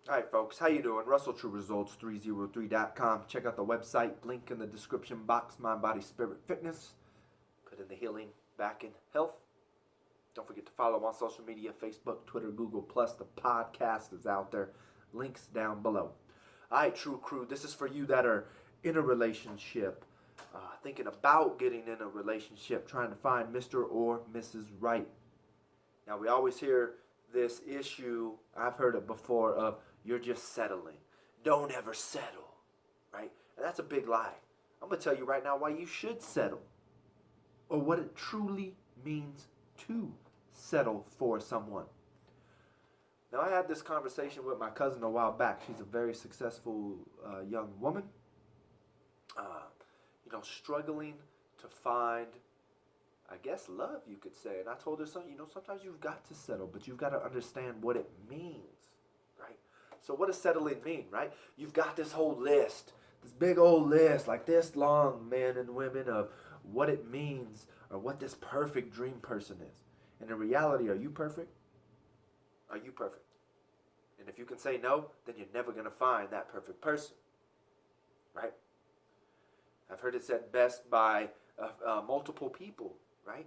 Alright folks, how you doing? RussellTrueResults303.com. Check out the website, link in the description box, Mind, Body, Spirit, Fitness. Put in the healing, back in health. Don't forget to follow on social media, Facebook, Twitter, Google+. The podcast is out there. Links down below. Alright, True Crew, this is for you that are in a relationship, thinking about getting in a relationship, trying to find Mr. or Mrs. Right. Now, we always hear this issue, I've heard it before, of you're just settling. Don't ever settle, right? And that's a big lie. I'm going to tell you right now why you should settle, or what it truly means to settle for someone. Now, I had this conversation with my cousin a while back. She's a very successful young woman, struggling to find, I guess, love, you could say. And I told her, sometimes you've got to settle, but you've got to understand what it means, right? So what does settling mean, right? You've got this whole list, this big old list, like this long, men and women, of what it means or what this perfect dream person is. And in reality, are you perfect? Are you perfect? And if you can say no, then you're never going to find that perfect person, right? I've heard it said best by multiple people, right?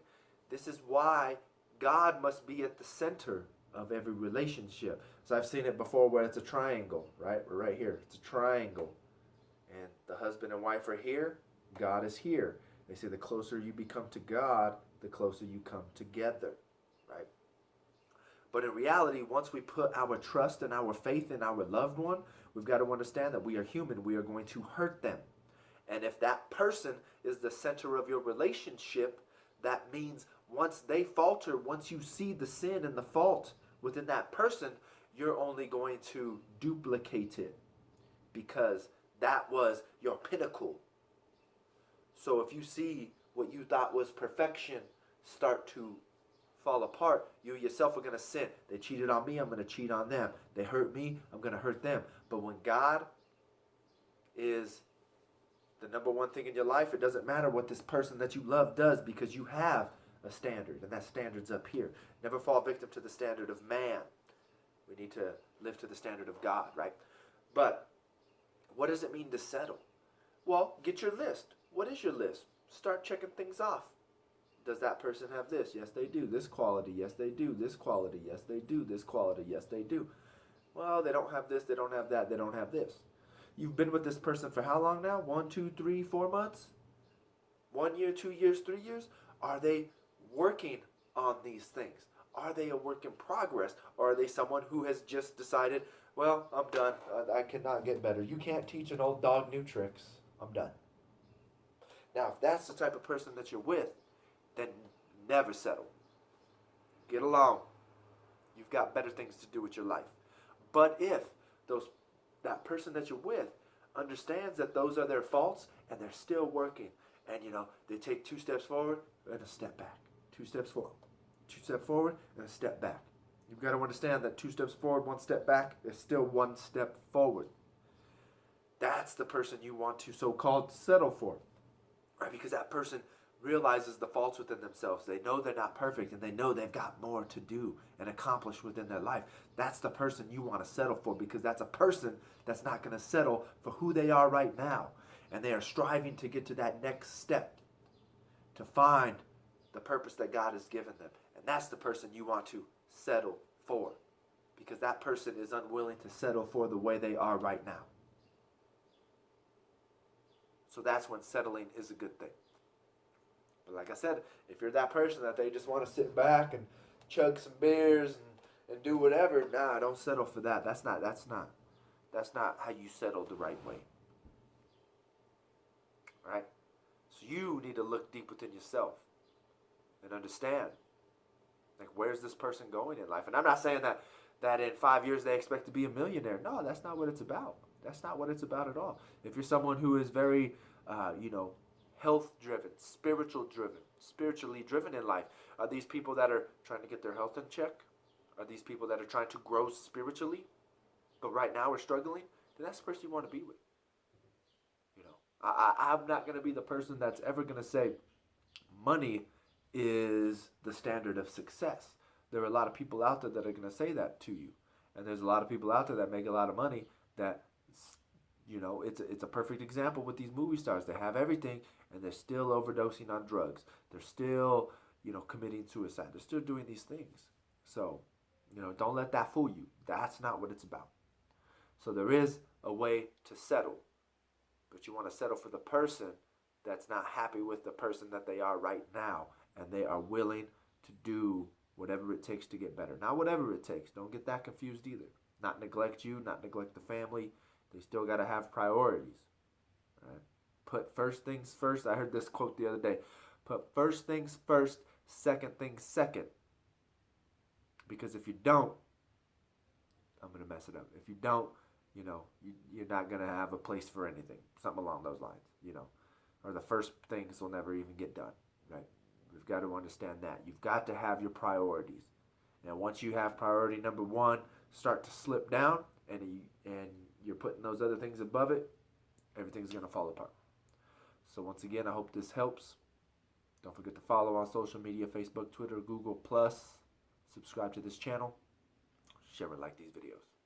This is why God must be at the center of every relationship. So I've seen it before where it's a triangle, right? We're right here. It's a triangle. And the husband and wife are here. God is here. They say the closer you become to God, the closer you come together, right? But in reality, once we put our trust and our faith in our loved one, we've got to understand that we are human. We are going to hurt them. And if that person is the center of your relationship, that means once they falter, once you see the sin and the fault within that person, you're only going to duplicate it because that was your pinnacle. So if you see what you thought was perfection start to fall apart, you yourself are going to sin. They cheated on me, I'm going to cheat on them. They hurt me, I'm going to hurt them. But when God is the number one thing in your life, it doesn't matter what this person that you love does, because you have a standard, and that standard's up here. Never fall victim to the standard of man. We need to live to the standard of God, right? But what does it mean to settle? Well, get your list. What is your list? Start checking things off. Does that person have this? Yes, they do. This quality? Yes, they do. This quality? Yes, they do. This quality? Yes, they do. Well, they don't have this, they don't have that, they don't have this. You've been with this person for how long now? 1, 2, 3, 4 months? 1 year, 2 years, 3 years? Are they working on these things? Are they a work in progress? Or are they someone who has just decided, well, I'm done. I cannot get better. You can't teach an old dog new tricks. I'm done. Now, if that's the type of person that you're with, then never settle. Get along. You've got better things to do with your life. But if that person that you're with understands that those are their faults and they're still working, and they take 2 steps forward and a step back, 2 steps forward, 2 steps forward and a step back. You've got to understand that 2 steps forward, 1 step back is still 1 step forward. That's the person you want to so-called settle for, right? Because that person realizes the faults within themselves. They know they're not perfect, and they know they've got more to do and accomplish within their life. That's the person you want to settle for, because that's a person that's not going to settle for who they are right now. And they are striving to get to that next step to find the purpose that God has given them. And that's the person you want to settle for, because that person is unwilling to settle for the way they are right now. So that's when settling is a good thing. But like I said, if you're that person that they just want to sit back and chug some beers and do whatever, nah, don't settle for that. That's not how you settle the right way. All right? So you need to look deep within yourself and understand, like, where's this person going in life? And I'm not saying that in 5 years they expect to be a millionaire. No, that's not what it's about. That's not what it's about at all. If you're someone who is very, health-driven, spiritually driven in life, are these people that are trying to get their health in check? Are these people that are trying to grow spiritually, but right now are struggling? Then that's the person you want to be with. I'm not going to be the person that's ever going to say money is the standard of success. there are a lot of people out there that are going to say that to you. And there's a lot of people out there that make a lot of money that, it's a perfect example with these movie stars. They have everything and they're still overdosing on drugs. They're still, committing suicide. They're still doing these things. So, don't let that fool you. That's not what it's about. So there is a way to settle. But you want to settle for the person that's not happy with the person that they are right now. And they are willing to do whatever it takes to get better. Not whatever it takes. Don't get that confused either. Not neglect you, not neglect the family. They still got to have priorities. Right? Put first things first. I heard this quote the other day. Put first things first, second things second. Because if you don't, I'm going to mess it up. If you don't, you're not going to have a place for anything. Something along those lines, Or the first things will never even get done, right? We've got to understand that. You've got to have your priorities. And once you have priority number one, start to slip down, and you're putting those other things above it, everything's going to fall apart. So once again, I hope this helps. Don't forget to follow on social media, Facebook, Twitter, Google+. Subscribe to this channel. Share and like these videos.